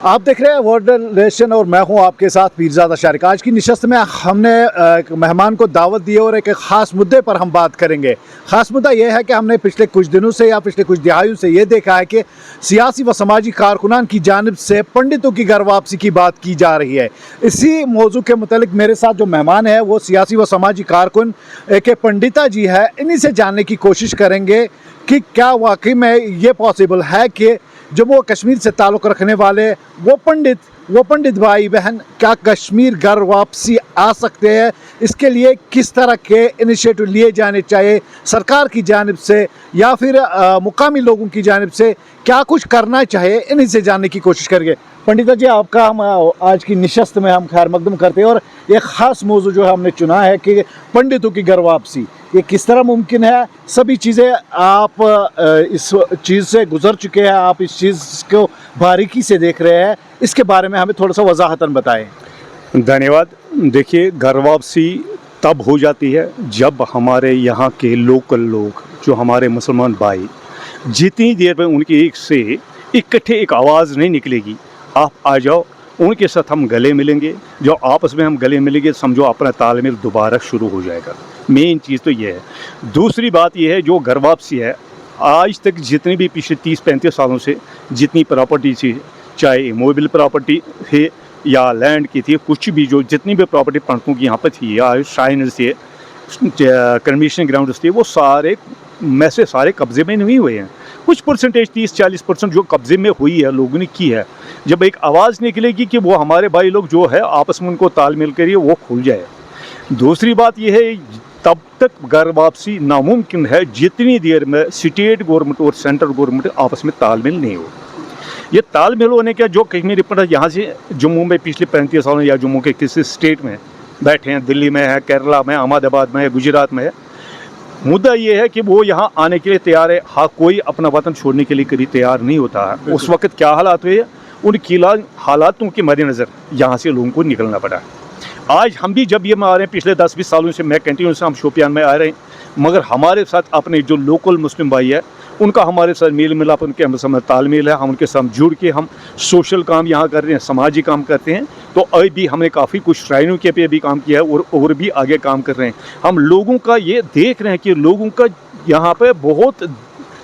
आप देख रहे हैं वर्ल्ड रिलेशन और मैं हूं आपके साथ पीरजादा शारिक। आज की निशस्त में हमने एक मेहमान को दावत दी और एक ख़ास मुद्दे पर हम बात करेंगे। ख़ास मुद्दा यह है कि हमने पिछले कुछ दिनों से या पिछले कुछ दिहाइयों से ये देखा है कि सियासी व समाजी कारकुनान की जानिब से पंडितों की घर वापसी की बात की जा रही है। इसी मौजू के मुतालिक मेरे साथ जो मेहमान है वो सियासी व समाजी कारकुन के पंडिता जी है। इन्हीं से जानने की कोशिश करेंगे कि क्या वाकई में ये पॉसिबल है कि जम्मू व कश्मीर से ताल्लुक़ रखने वाले वो पंडित भाई बहन क्या कश्मीर घर वापसी आ सकते हैं। इसके लिए किस तरह के इनिशिएटिव लिए जाने चाहिए सरकार की जानिब से या फिर मुकामी लोगों की जानिब से, क्या कुछ करना चाहिए, इन्हीं से जानने की कोशिश करेंगे। पंडिता जी, आपका हम आज की निशस्त में हम खैर मकदम करते हैं और एक ख़ास मौजू जो है हमने चुना है कि पंडितों की घर वापसी ये किस तरह मुमकिन है। सभी चीज़ें आप इस चीज़ से गुजर चुके हैं, आप इस चीज़ को बारीकी से देख रहे हैं, इसके बारे में हमें थोड़ा सा वजाहतन बताएं। धन्यवाद। देखिए, घर वापसी तब हो जाती है जब हमारे यहाँ के लोकल लोग, जो हमारे मुसलमान भाई, जितनी देर में उनकी एक से इकट्ठे एक आवाज़ नहीं निकलेगी, आप आ जाओ, उनके साथ हम गले मिलेंगे। जो आपस में हम गले मिलेंगे, समझो अपना तालमेल दोबारा शुरू हो जाएगा। मेन चीज़ तो ये है। दूसरी बात ये है, जो घर वापसी है, आज तक जितनी भी पिछले 30-35 सालों से जितनी प्रॉपर्टी थी, चाहे मोबाइल प्रॉपर्टी है या लैंड की थी, कुछ भी जो जितनी भी प्रॉपर्टी पंडितों की यहाँ पर थी या श्राइनर्स थे, कन्वेंशन ग्राउंड्स थे, वो सारे में से सारे कब्जे में नहीं हुए हैं। कुछ परसेंटेज 30-40% जो कब्जे में हुई है, लोगों ने की है। जब एक आवाज़ निकलेगी कि वो हमारे भाई लोग जो है आपस में उनको तालमेल करिए, वो खुल जाए। दूसरी बात यह है, तब तक घर वापसी नामुमकिन है जितनी देर में स्टेट गवर्नमेंट और सेंट्रल गवर्नमेंट आपस में तालमेल नहीं हो। ये तालमेल होने का जो कश्मीरी पंडित यहाँ से जम्मू में पिछले 35 सालों या जम्मू के किसी स्टेट में बैठे हैं, दिल्ली में है, केरला में, अहमदाबाद में है, गुजरात में है, मुद्दा ये है कि वो यहाँ आने के लिए तैयार है। हाँ, कोई अपना वतन छोड़ने के लिए कभी तैयार नहीं होता है। उस वक्त क्या हालात हुए, उन हालातों के मद्देनज़र यहाँ से लोगों को निकलना पड़ा। आज हम भी जब ये में आ रहे हैं, पिछले 10-20 सालों से मैं कंटिन्यू से हम शोपियान में आ रहे हैं, मगर हमारे साथ अपने जो लोकल मुस्लिम भाई है उनका हमारे साथ मेल मिलाप, उनके हम समय तालमेल है। हम उनके साथ जुड़ के हम सोशल काम यहाँ कर रहे हैं, समाजी काम करते हैं। तो अभी भी हमने काफ़ी कुछ श्राइनों के पे भी काम किया है और भी आगे काम कर रहे हैं। हम लोगों का ये देख रहे हैं कि लोगों का यहाँ पे बहुत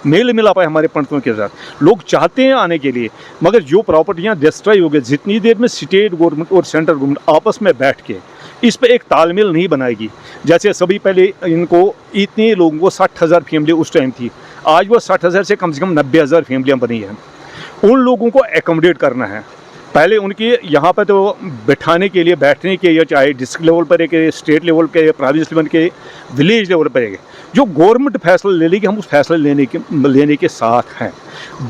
मेल मिलाप है हमारे पंडितों के साथ। लोग चाहते हैं आने के लिए, मगर जो प्रॉपर्टियाँ डिस्ट्रॉय हो गई, जितनी देर में स्टेट गवर्नमेंट और सेंट्रल गवर्नमेंट आपस में बैठ के इस पे एक तालमेल नहीं बनाएगी। जैसे सभी पहले इनको इतने लोगों को 60,000 फैमिली उस टाइम थी, आज वो 60,000 से कम 90,000 फैमिलियाँ बनी हैं। उन लोगों को एकोमोडेट करना है। पहले उनके यहाँ पर तो बैठाने के लिए, बैठने के लिए, चाहे डिस्ट्रिक्ट लेवल पर एक, स्टेट लेवल के, प्रोविंस लेवल के, विलेज लेवल पर एक, जो गवर्नमेंट फैसला ले लेगी, हम उस फैसला लेने के साथ हैं।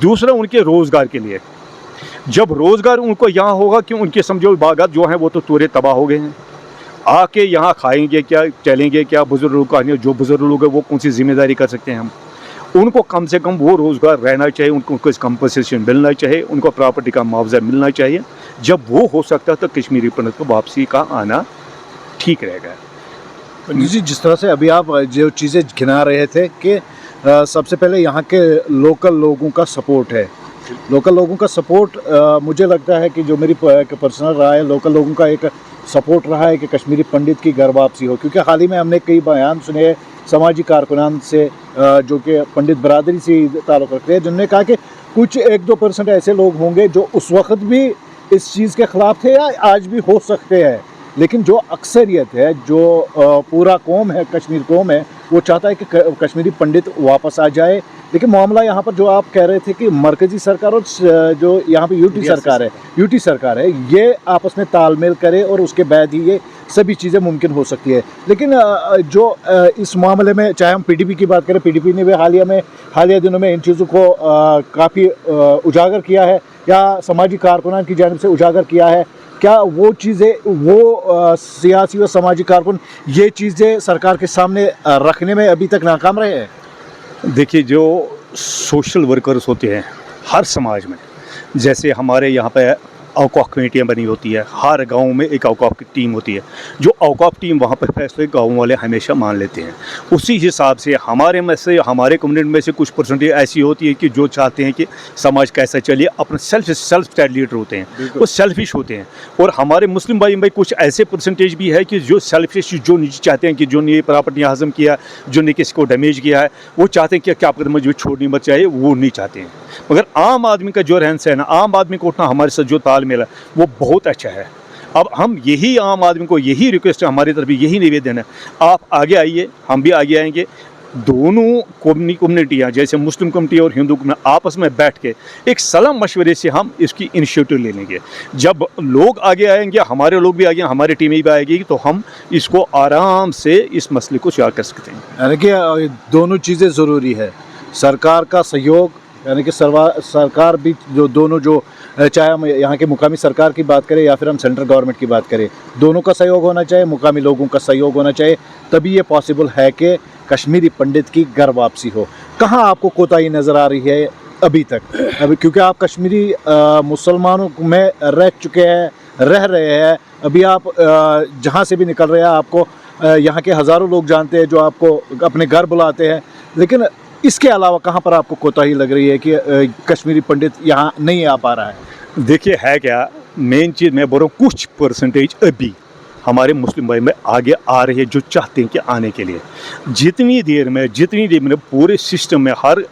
दूसरा, उनके रोज़गार के लिए, जब रोज़गार उनको यहाँ होगा कि उनके समझो बागात जो हैं वो तो पूरे तबाह हो गए हैं, आके यहाँ खाएंगे क्या, चलेंगे क्या, बुजुर्ग लोग का जो बुजुर्ग लोग हैं वो कौन सी जिम्मेदारी कर सकते हैं हम। उनको कम से कम वो रोज़गार रहना चाहिए, उनको कंपनसेशन मिलना चाहिए, उनको प्रॉपर्टी का मुआवजा मिलना चाहिए। जब वो हो सकता है तो कश्मीरी पंडित को वापसी का आना ठीक रहेगा। जी, जिस तरह से अभी आप जो चीज़ें गिना रहे थे कि सबसे पहले यहाँ के लोकल लोगों का सपोर्ट है। लोकल लोगों का सपोर्ट मुझे लगता है कि जो मेरी पर्सनल राय है, लोकल लोगों का एक सपोर्ट रहा है कि कश्मीरी पंडित की घर वापसी हो। क्योंकि हाल ही में हमने कई बयान सुने समाजी कारकुनान से जो कि पंडित बरादरी से ताल्लुक़ रखते हैं, जिन्होंने कहा कि कुछ 1-2% ऐसे लोग होंगे जो उस वक्त भी इस चीज़ के ख़िलाफ़ थे या आज भी हो सकते हैं, लेकिन जो अक्सरियत है, जो पूरा कौम है, कश्मीर कौम है, वो चाहता है कि कश्मीरी पंडित वापस आ जाए। लेकिन मामला यहाँ पर जो आप कह रहे थे कि मरकज़ी सरकार और जो यहाँ पे यूटी सरकार है, ये आपस में तालमेल करे और उसके बाद ही ये सभी चीज़ें मुमकिन हो सकती है। लेकिन जो इस मामले में, चाहे हम पीडीपी की बात करें, पीडीपी ने भी हालिया दिनों में इन चीज़ों को काफ़ी उजागर किया है या समाजी कारकुनान की जानिब से उजागर किया है। क्या वो चीज़ें, वो सियासी व समाजी कारकुन ये चीज़ें सरकार के सामने रखने में अभी तक नाकाम रहे हैं? देखिए, जो सोशल वर्कर्स होते हैं हर समाज में, जैसे हमारे यहाँ पे औकाफ कमेटियाँ बनी होती है, हर गांव में एक औकाफ की टीम होती है। जो औकाफ टीम वहाँ पर फैसले गाँव वाले हमेशा मान लेते हैं। उसी हिसाब से हमारे में से, हमारे कम्युनिटी में से कुछ परसेंटेज ऐसी होती है कि जो चाहते हैं कि समाज कैसा चलिए, अपने सेल्फ स्टाइल लीडर होते हैं, वो सेल्फिश होते हैं। और हमारे मुस्लिम भाई में कुछ ऐसे परसेंटेज भी है कि जो सेल्फिश, जो नहीं चाहते हैं कि जो ने प्रॉपर्टी हजम किया, जो ने किसी को डैमेज किया है, वो चाहते हैं कि क्या आपको मुझे छोड़नी मत चाहिए, वो नहीं चाहते हैं। मगर आम आदमी का जो रहन सहन, आम आदमी को उठना, हमारे साथ जो तालमेल है वो बहुत अच्छा है। अब हम यही आम आदमी को यही रिक्वेस्ट है, हमारी तरफ यही निवेदन है, आप आगे आइए, हम भी आगे आएंगे। दोनों कम्युनिटियाँ जैसे मुस्लिम कम्युनिटी और हिंदू कम्युनिटी आपस में बैठ के एक सलाह मशवरे से हम इसकी इनिशिएटिव ले लेंगे। जब लोग आगे आएंगे, हमारे लोग भी आएंगे, हमारी टीम भी आएगी, तो हम इसको आराम से इस मसले को शेयर कर सकते हैं। यानी कि दोनों चीज़ें ज़रूरी है, सरकार का सहयोग, यानी कि सरकार भी जो दोनों जो, चाहे हम यहाँ के मुकामी सरकार की बात करें या फिर हम सेंट्रल गवर्नमेंट की बात करें, दोनों का सहयोग होना चाहिए, मुकामी लोगों का सहयोग होना चाहिए, तभी ये पॉसिबल है कि कश्मीरी पंडित की घर वापसी हो। कहाँ आपको कोताही नज़र आ रही है अभी तक? अभी क्योंकि आप कश्मीरी मुसलमानों में रह चुके हैं, रह रहे हैं, अभी आप जहाँ से भी निकल रहे हैं आपको यहाँ के हज़ारों लोग जानते हैं जो आपको अपने घर बुलाते हैं, लेकिन इसके अलावा कहाँ पर आपको कोताही लग रही है कि कश्मीरी पंडित यहाँ नहीं आ पा रहा है? देखिए है क्या, मेन चीज़ मैं बोल रहा हूँ, कुछ परसेंटेज अभी हमारे मुस्लिम भाई में आगे आ रहे हैं जो चाहते हैं कि आने के लिए। जितनी देर में पूरे सिस्टम में, हर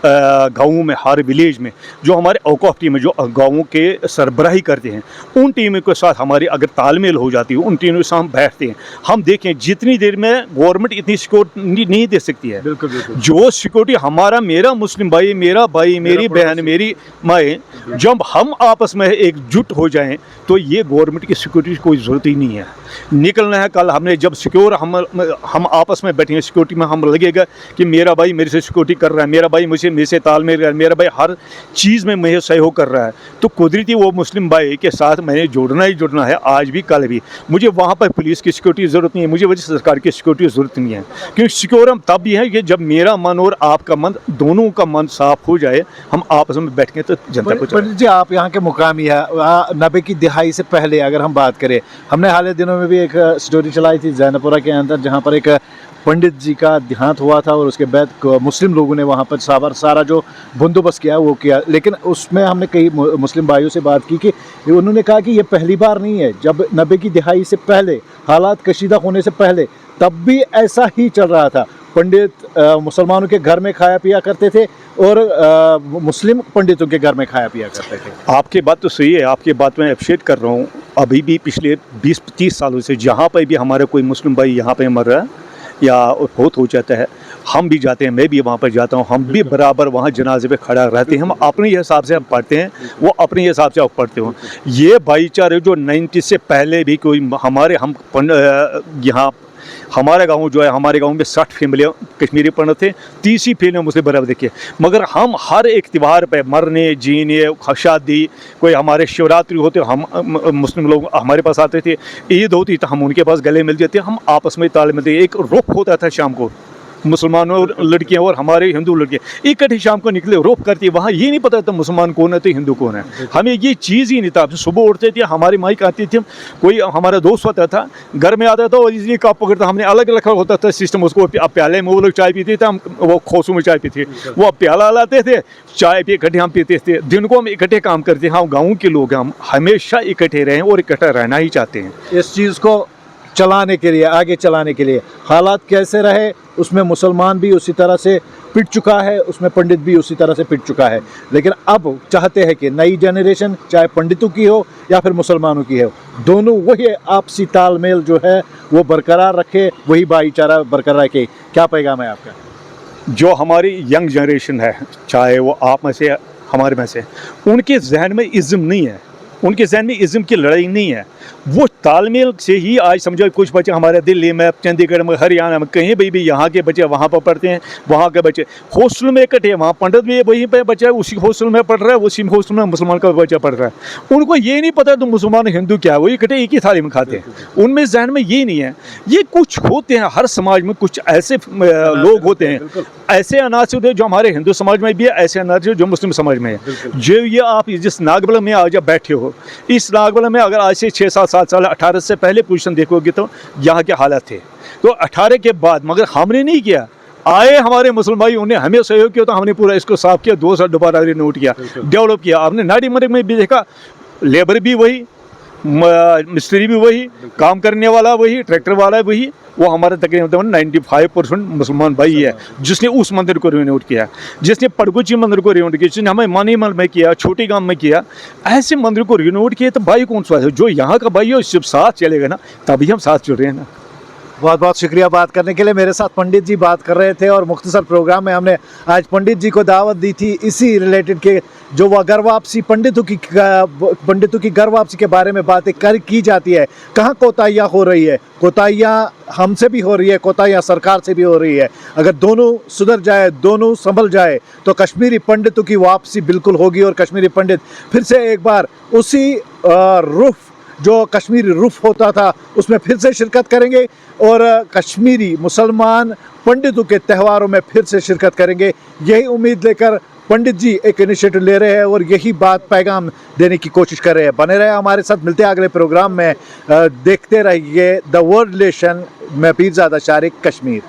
गाँव में, हर विलेज में जो हमारे औकाफ टीम है, जो गाँवों के सरबराही करते हैं, उन टीमों के साथ हमारी अगर तालमेल हो जाती है, उन टीमों के साथ हम बैठते हैं, हम देखें जितनी देर में गवर्नमेंट इतनी सिक्योरिटी नहीं दे सकती है, बिल्कुल बिल्कुल, जो सिक्योरिटी मेरा मुस्लिम भाई, मेरा भाई, मेरी बहन, मेरी माएँ, जब हम आपस में एकजुट हो जाएं तो ये गवर्नमेंट की सिक्योरिटी की कोई ज़रूरत ही नहीं है। निकलना है, कल हमने जब सिक्योर हम आपस में बैठे हैं, सिक्योरिटी में हम लगेगा कि मेरा भाई मेरे से सिक्योरिटी कर रहा है, मेरा भाई मेरे से तालमेल कर रहा है, मेरा भाई हर चीज़ में मुझे सहयोग कर रहा है, तो कुदरती वो मुस्लिम भाई के साथ मैंने जुड़ना ही जुड़ना है, आज भी कल भी। मुझे वहाँ पर पुलिस की सिक्योरिटी की ज़रूरत नहीं है, मुझे वजह सरकार की सिक्योरिटी की ज़रूरत नहीं है, क्योंकि सिक्योर हम तब भी है कि जब मेरा मन और आपका मन, दोनों का मन साफ हो जाए, हम आपस में बैठ के तो जनता को। पंडित जी, आप यहाँ के मुकामी है, 90 की दिहाई से पहले अगर हम बात करें, हमने हाल ही दिनों में भी एक स्टोरी चलाई थी जैनपुरा के अंदर, जहाँ पर एक पंडित जी का देहांत हुआ था और उसके बाद मुस्लिम लोगों ने वहाँ पर सारा जो बंदोबस्त किया वो किया, लेकिन उसमें हमने कई मुस्लिम भाइयों से बात की कि उन्होंने कहा कि ये पहली बार नहीं है, जब 90 की दिहाई से पहले, हालात कशीदा होने से पहले, तब भी ऐसा ही चल रहा था। पंडित मुसलमानों के घर में खाया पिया करते थे और मुस्लिम पंडितों के घर में खाया पिया करते थे। आपकी बात तो सही है, आपकी बात मैं अप्रिशिएट कर रहा हूँ। अभी भी पिछले 20-30 सालों से जहाँ पर भी हमारा कोई मुस्लिम भाई यहाँ पे मर रहा है या बहुत हो जाता है, हम भी जाते हैं, मैं भी वहाँ पर जाता हूँ, हम भी बराबर वहाँ जनाजे पे खड़ा रहते हैं। हम अपने हिसाब से हम पढ़ते हैं, वो अपने हिसाब से आप पढ़ते हो। ये भाईचारे जो 90 से पहले भी कोई हम यहाँ हमारा गांव जो है, हमारे गांव में 60 फैमिलियाँ कश्मीरी पंडित थे, 30 फैमिलियाँ मुस्लिम बराबर देखिए, मगर हम हर एक त्यौहार पे, मरने जीने, शादी, कोई हमारे शिवरात्रि होते, हम मुस्लिम लोग हमारे पास आते थे, ईद होती तो हम उनके पास गले मिल जाते, हम आपस में तालमेल थे। एक रोप होता था शाम को, मुसलमानों और लड़कियां और हमारे हिंदू लड़कियां इकट्ठी शाम को निकले, रोप करती है, वहाँ ये नहीं पता था मुसलमान कौन है तो हिंदू कौन है, हमें ये चीज़ ही नहीं था। सुबह उठते थे, हमारी माइक आती थी, कोई हमारा दोस्त होता था घर में आता था और इसलिए कप पकड़ता, हमने अलग रखा होता था सिस्टम, उसको प्याले में वो लोग चाय पीते थे, हम वो खोसों में चाय पीते, वो प्याला लाते थे, चाय पी इकट्ठे हम पीते थे, दिन को हम इकट्ठे काम करते हैं। हम गाँव के लोग, हम हमेशा इकट्ठे रहें और इकट्ठा रहना ही चाहते हैं। इस चीज़ को चलाने के लिए, आगे चलाने के लिए हालात कैसे रहे, उसमें मुसलमान भी उसी तरह से पिट चुका है, उसमें पंडित भी उसी तरह से पिट चुका है, लेकिन अब चाहते हैं कि नई जनरेशन, चाहे पंडितों की हो या फिर मुसलमानों की हो, दोनों वही आपसी तालमेल जो है वो बरकरार रखे, वही भाईचारा बरकरार रखे। क्या पैगाम है आपका? जो हमारी यंग जनरेशन है, चाहे वो आप में से, हमारे में से, उनके जहन में इज़्म नहीं है, उनके जहन में इज़्म की लड़ाई नहीं है। वो तालमेल से ही आज समझो कुछ बच्चे हमारे दिल्ली में, चंडीगढ़ में, हरियाणा में, कहीं भी यहाँ के बच्चे वहाँ पर पढ़ते हैं, वहाँ के बच्चे हॉस्टल में इकट्ठे, वहाँ पंडित भी वहीं पे बच्चा उसी हॉस्टल में पढ़ रहा है, उसी हॉस्टल में मुसलमान का बच्चा पढ़ रहा है। उनको ये नहीं पता तो मुसलमान हिंदू क्या है, वो इकट्ठे एक ही थाली में खाते हैं। उनमें जहन में ये नहीं है। ये कुछ होते हैं हर समाज में, कुछ ऐसे लोग होते हैं, ऐसे अनाज होते हैं जो हमारे हिंदू समाज में भी है, ऐसे अनाज जो मुस्लिम समाज में है। जो ये आप जिस नागबल में आज आप बैठे हो, इस नागबल में अगर आज से 6-7 साल 18 से पहले पोजीशन देखोगे तो यहाँ के हालात थे। तो 18 के बाद मगर हमने नहीं किया, आए हमारे मुसलमान भाई, उन्हें हमें सहयोग किया तो हमने पूरा इसको साफ किया, 2 साल दोबारा रिनोट किया, डेवलप किया। आपने नाड़ी मर्ग में भी देखा, लेबर भी वही, मिस्त्री भी वही, काम करने वाला वही, ट्रैक्टर वाला वही। वो हमारे तकरीबन 95% मुसलमान भाई है जिसने उस मंदिर को रिनोवेट किया, जिसने पड़गुची मंदिर को रिनोवेट किया, जिसने हमें मानीमल में किया, छोटी गांव में किया। ऐसे मंदिर को रिनोवेट किया तो भाई कौन सा है? जो यहाँ का भाई है जब साथ चलेगा ना तभी हम साथ चल रहे हैं ना। बहुत बहुत शुक्रिया बात करने के लिए। मेरे साथ पंडित जी बात कर रहे थे और मुख्तसर प्रोग्राम में हमने आज पंडित जी को दावत दी थी इसी रिलेटेड के जो वह घर वापसी पंडितों की घर वापसी के बारे में बातें की जाती है। कहाँ कोताहियाँ हो रही है, कोताहियाँ हमसे भी हो रही है, कोताहियाँ सरकार से भी हो रही है। अगर दोनों सुधर जाए, दोनों संभल जाए तो कश्मीरी पंडितों की वापसी बिल्कुल होगी और कश्मीरी पंडित फिर से एक बार उसी रुख जो कश्मीरी रुफ होता था उसमें फिर से शिरकत करेंगे और कश्मीरी मुसलमान पंडितों के त्योहारों में फिर से शिरकत करेंगे। यही उम्मीद लेकर पंडित जी एक इनिशिएटिव ले रहे हैं और यही बात पैगाम देने की कोशिश कर रहे हैं। बने रहे हमारे साथ, मिलते हैं अगले प्रोग्राम में। देखते रहिए द वर्ल्ड रिलेशन में पीरजादा शारिक, कश्मीर।